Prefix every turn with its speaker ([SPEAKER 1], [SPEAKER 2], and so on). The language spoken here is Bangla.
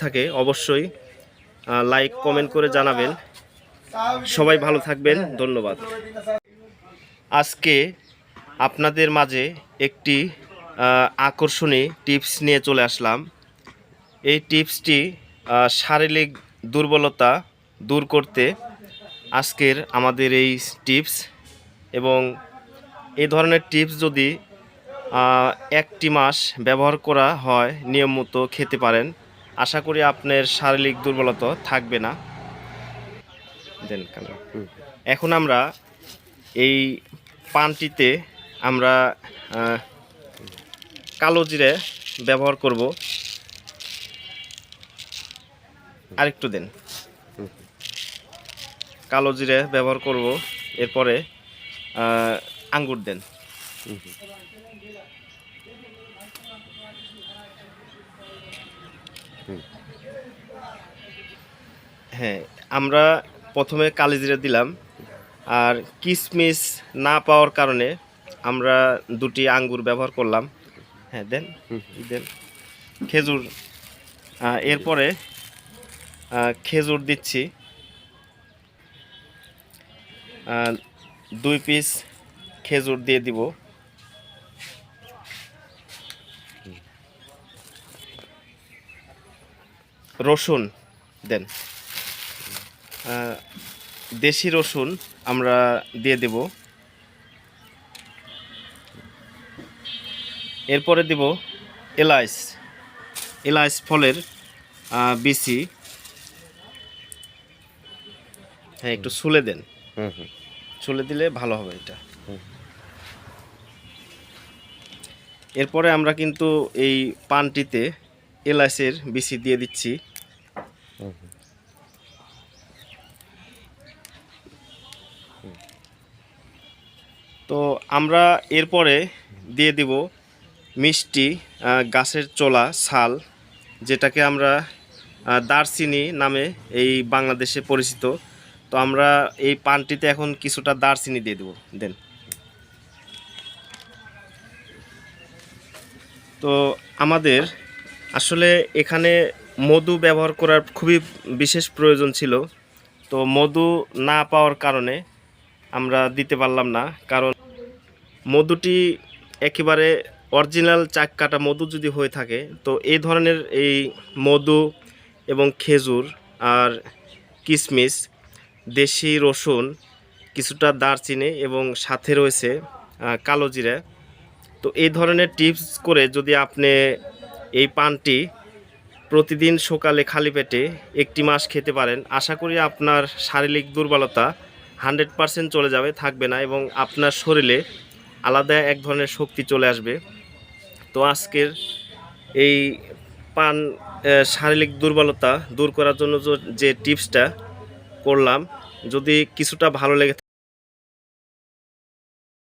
[SPEAKER 1] থাকে অবশ্যই লাইক কমেন্ট করে জানাবেন। সবাই ভালো থাকবেন, ধন্যবাদ। আজকে আপনাদের মাঝে একটি আকর্ষণীয় টিপস নিয়ে চলে আসলাম। এই টিপসটি শারীরিক দুর্বলতা দূর করতে আজকের আমাদের এই টিপস, এবং এই ধরনের টিপস যদি 1টি মাস ব্যবহার করা হয়, নিয়ম মতো খেতে পারেন, আশা করি আপনার শারীরিক দুর্বলতা থাকবে না। এখন আমরা এই পানটিতে আমরা কালো জিরে ব্যবহার করব। আরেকটু দেন। কালো জিরে ব্যবহার করব, এরপরে আঙ্গুর দেন। হ্যাঁ, আমরা প্রথমে কালো জিরে দিলাম, আর কিশমিশ না পাওয়ার কারণে আমরা 2টি আঙ্গুর ব্যবহার করলাম। হ্যাঁ দেন, দেন খেজুর। এরপরে খেজুর দিচ্ছি, 2 পিস খেজুর দিয়ে দিব। রসুন দেন, দেশি রসুন আমরা দিয়ে দেব। এরপরে দিব এলাচ ফলের বিচি। হ্যাঁ, একটু ছুলে দেন, ছুলে দিলে ভালো হবে এটা। এরপরে আমরা কিন্তু এই পানটিতে এলাচের বিচি দিয়ে দিচ্ছি। তো আমরা এরপরে দিয়ে দিব মিষ্টি গাছের চোলা ছাল, যেটাকে আমরা দারচিনি নামে এই বাংলাদেশে পরিচিত। তো আমরা এই পানটিতে এখন কিছুটা দারচিনি দিয়ে দেব। দেন। তো আমাদের আসলে এখানে মধু ব্যবহার করার খুবই বিশেষ প্রয়োজন ছিল, তো মধু না পাওয়ার কারণে আমরা দিতে পারলাম না। কারণ মধুটি একেবারে অরিজিনাল চাক কাটা মধু যদি হয়ে থাকে, তো এই ধরনের এই মধু এবং খেজুর আর কিশমিশ, দেশি রসুন, কিছুটা দারচিনি এবং সাথে রয়েছে কালো জিরা। তো এই ধরনের টিপস করে যদি আপনি এই পানটি প্রতিদিন সকালে খালি পেটে 1টি মাস খেতে পারেন, আশা করি আপনার শারীরিক দুর্বলতা 100% চলে যাবে, থাকবে না, এবং আপনার শরীরে আলাদা এক ধরনের শক্তি চলে আসবে। তো আজকের এই পান শারীরিক দুর্বলতা দূর করার জন্য যে টিপসটা করলাম, যদি কিছুটা ভালো লেগে